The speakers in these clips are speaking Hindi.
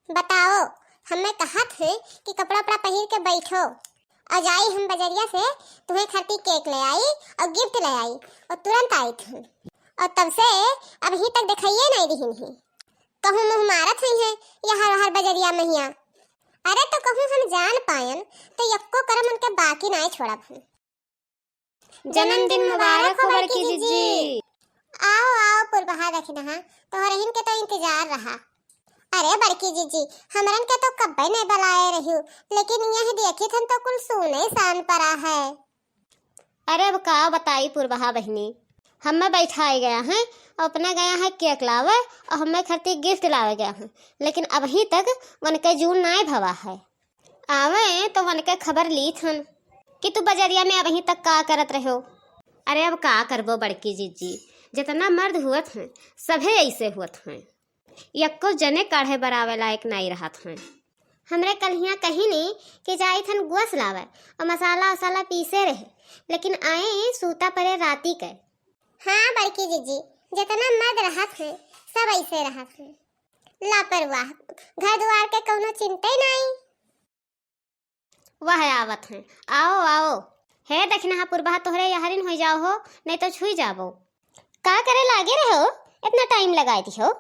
बताओ, हमें कहा थे कि कपड़ा उपड़ा पहन के बैठो। आज आई हम बजरिया से तुम्हें खातिर केक ले आई और गिफ्ट ले आई और तुरंत आई थी और तब से अभी तक दिखाइए नहीं रही है। कहूँ मुँह मारत हुई है या हर हर बजरिया में हिया। अरे तो कहूँ हम जान पायन तो यक्को करम उनके बाकी नहीं छोड़ब हम। जन्मदिन मुबारक हो बड़की जीजी। आओ आओ पुरबहा रखना है तो रहीन के तो इंतजार रहा। अरे बड़की जीजी, हमरन के तो कब्बे नहीं बुलाए रही, लेकिन यही देखी थन तो कुल सोने सान पड़ा है। अरे अब का बताई पुरबहा बहनी, हमें बैठाए गया है अपने गया है केक लावे और हमें खातिर गिफ्ट लावे गया है, लेकिन अभी तक उनके जून नहीं भवा है। आवे तो उनके खबर ली थन कि तू बजरिया में अभी तक का करत रहो। अरे अब का करबो बड़की जीजी, जितना मर्द हुत हैं सभे ऐसे हुत हैं, यक्को जने काढ़े बरावे लायक नहीं रहत हैं। हमरे कल कहीं नहीं कि जाई थन गोस लावे और मसाला वसाला पीसे रहे, लेकिन आए सूता पड़े राती के। हाँ बड़की जीजी, जितना मर्द रहत है सब ऐसे रहत है, लापरवाह, घर द्वार के कोनो चिंता नहीं। वह आवत हैं, आओ आओ है देखना पुरबहा तोहरे यहरिन हो जाओ हो, नहीं तो छुई जाबो। का करे लागे रहो, इतना टाइम लगाई थी हो।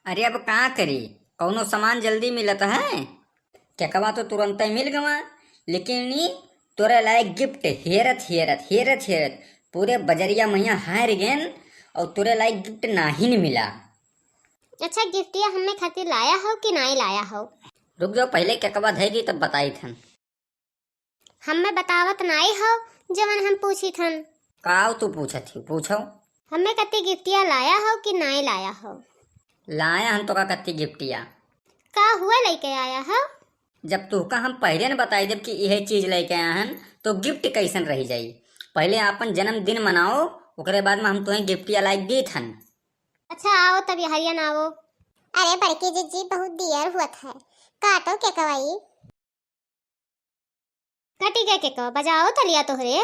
अरे अब का करी, कौनो सामान जल्दी मिलता है केकवा तो तुरंत ही मिल गवा, लेकिन तोरे लायक गिफ्ट हेरत हेरत हेरत हेरत पूरे बजरिया मैया हार गेन और तोरे लायक गिफ्ट नहीं मिला। अच्छा गिफ्टिया हमने खातिर लाया हो कि नहीं लाया हो? रुक जाओ, पहले केकवा धैगी तब बताई थन। हमें बतावत नहीं हो जवन हम पूछी थन। काव तू पूछा थी, पूछो। हमें कति गिफ्टिया लाया हो कि नहीं लाया हो? लाया हम तो का कत्ती गिफ्टिया। का हुआ लेके आया हो? जब तू का हम पहले न बताई जब कि यह चीज लेके आया हन तो गिफ्ट कैसन रही जाई। पहले अपन जन्मदिन मनाओ, ओकरे बाद में हम तुम्हें गिफ्टिया लायक दी थन। अच्छा आओ तब यहरियन आओ। अरे बड़की जीजी बहुत देर हुआ है, काटो के कवाई। कटी गए के को बजाओ तलिया तोहरे।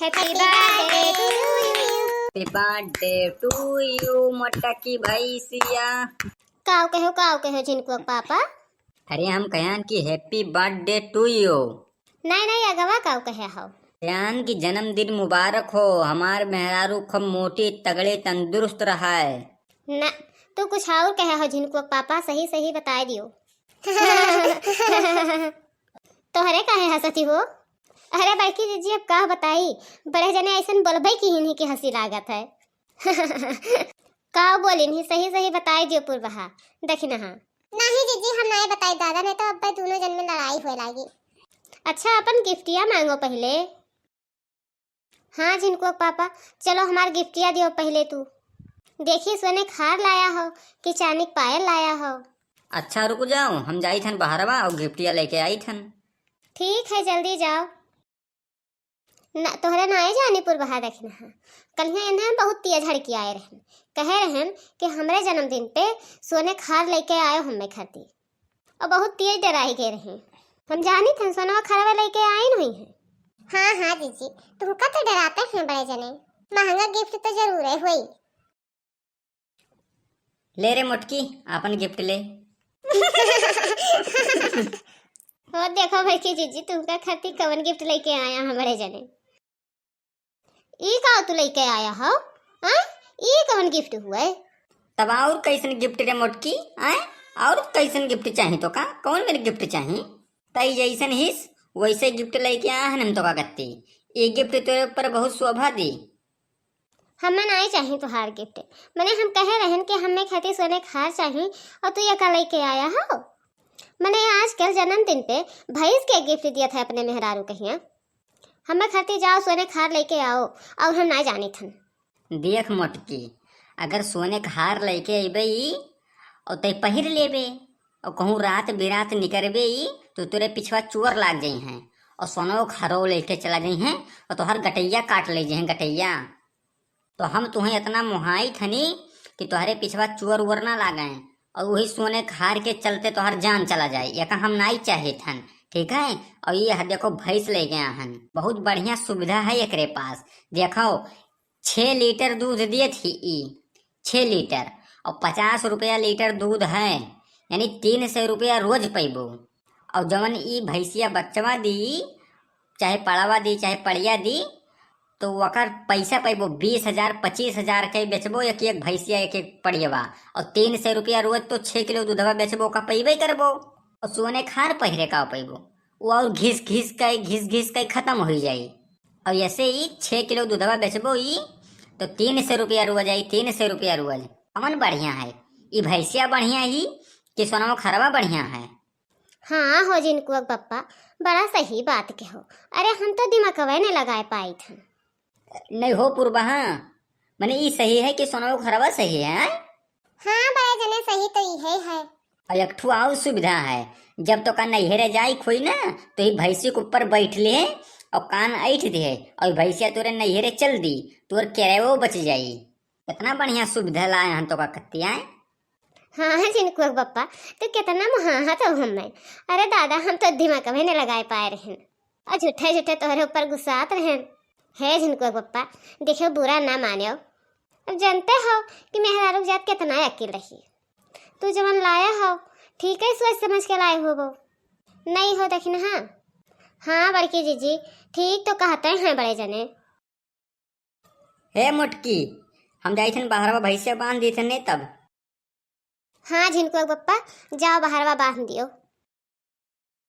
Happy birthday to you. Happy birthday to you मटकी भैसिया। काव कहो जिनको पापा। अरे हम कहन कि हैप्पी बर्थडे टू यू। नहीं अगवा काव कहे हो। कहन की जन्मदिन मुबारक हो, हमार मेहरारू खूब मोटी तगड़े तंदुरुस्त रहा है। ना तू कुछ और कहे हो जिनको पापा, सही सही बता दियो। तोहरे काहे हंसती हो? अरे बड़की जीजी अब का बताई, बड़े जने ऐसा बोलबे की हिन्ही की हंसी लागत है। का बोलिन सही सही बताई दियो पुरबहा, देखना हाँ। नहीं जीजी हम नहीं बताई दादा, नहीं तो अब दोनों जन में लड़ाई होए लागी। अच्छा अपन गिफ्टिया मांगो पहले। हाँ जिनको पापा, चलो हमार गिफ्टिया दियो पहले। तू देखी सोने खार लाया हो कि चांदी पायल लाया हो? अच्छा रुक जाओ, हम जाई थन बाहरवा और गिफ्टिया लेके आई थन। ठीक है जल्दी जाओ। ना तोहरे ना आए जानी पुरबहा देखना है। कल इन्हें बहुत तेज हड़की आए रहन, कहे रहन कि हमरे जन्मदिन पे सोने खार लेके आयो हमें खाती, और बहुत तेज डराई गए रहे। हम जानी थे सोना खारवा लेके आई नहीं है। हाँ जीजी, तुमका तो डराते हैं बड़े जने, महंगा गिफ्ट तो जरूर है हुई। ले रे मुटकी अपन गिफ्ट ले। और देखो भाई की जीजी तुमका खाती कवन गिफ्ट लेके आया हमारे जने। ई का तू लेके आया हो? हां ई कवन गिफ्ट हुआ है? तब और कैसन गिफ्ट रे मुटकी आए, और कैसन गिफ्ट चाहिए तो का? कौन मेरे गिफ्ट चाहिए? तई जैसन हिस वैसे गिफ्ट लेके आया हन हम तो का करती। ये गिफ्ट तेरे ऊपर बहुत शोभा दी। हमें नहीं चाहिए तुहार गिफ्ट, मैंने हम कहे रहन कि हमें खाती सोने खार चाहिए और तू ये का लेके आया हो? मैंने आजकल जन्मदिन पे भैंस के गिफ्ट दिया था अपने मेहरारू कहिया। हमें खाती जाओ सोने खार लेके आओ, और हम ना जानी थन। देख मोटकी, अगर सोने का हार लेके अबे और तय पहिर लेबे और कहूँ रात बिरात निकलबे तो तेरे पिछवा चोर लाग जाई हैं और सोनो खरो लेके चला जाई हैं और तोहर गटैया काट ले जाए गटैया। तो हम तुम्हें इतना मुहाई थनी कि तुम्हारे पिछवा चोर उर ना लागे और वही सोने खार के चलते तोहर जान चला जाए, ये हम नहीं चाहे थन। ठीक है, और ये देखो भैंस ले गया हन, बहुत बढ़िया सुविधा है एकरे पास। देखो 6 लीटर दूध दिए थी, 6 लीटर और 50 रुपया लीटर दूध है। यानी 300 रुपया रोज पैबो। और जवन ई भैंसिया बच्चवा दी, चाहे पड़ावा दी चाहे पड़िया दी, तो वकर पैसा पैबो 20,000 25,000 के बेचबो एक एक भैंसिया एक एक पड़ियवा। और 300 रुपया रोज तो 6 किलो दूधवा बेचबो का पैबे करबो। और सोने खार पहिरे का पैबो, वो और घिस घिस के खत्म हो जाई। और ऐसे ही 6 किलो दूधवा बेचबो ई तो 300 रुपया रोज आई, 300 रुपया रोज। अमन बढ़िया है ई भैंसिया, बढ़िया ही कि सोनवा खरवा बढ़िया है। हाँ हो जिनको पप्पा, बड़ा सही बात के हो। अरे हम तो दिमाग नहीं लगाए पाई थे। नहीं हो पूर्वा, मैंने ई सही है कि सोनवा खरवा सही है। हाँ बड़े जने सही तो ये है। और एक ठू और सुविधा है, जब तो का नैहरे जाई खोई ना तो ही भैंसी के ऊपर बैठ ले और कान ऐठ दे और भैंसिया तोरे नैहरे चल दी, तोर केरेवो बच जाई। इतना बढ़िया सुविधा लाए हैं तो का कत्ती आए। हाँ जिनको पप्पा, तो कितना मुहा तो हमें। अरे दादा हम तो दिमाग नहीं लगाए पाए रहे और झूठे झूठे तोहरे ऊपर गुस्सात रहे। है जिनको पप्पा, देखो बुरा ना मानो। अब जानते हो कि मेहरारू जात कितना अकेल रही। तू जवन लाया हो ठीक है, सोच समझ के लाए हो वो नहीं हो देखिन। हाँ हाँ बड़की जीजी ठीक तो कहते हैं बड़े जने। हे मुटकी, हम जाई थे बाहरवा भैंसिया बांध दी थे नहीं तब। हाँ झिनको पप्पा, जाओ बाहरवा बांध दियो।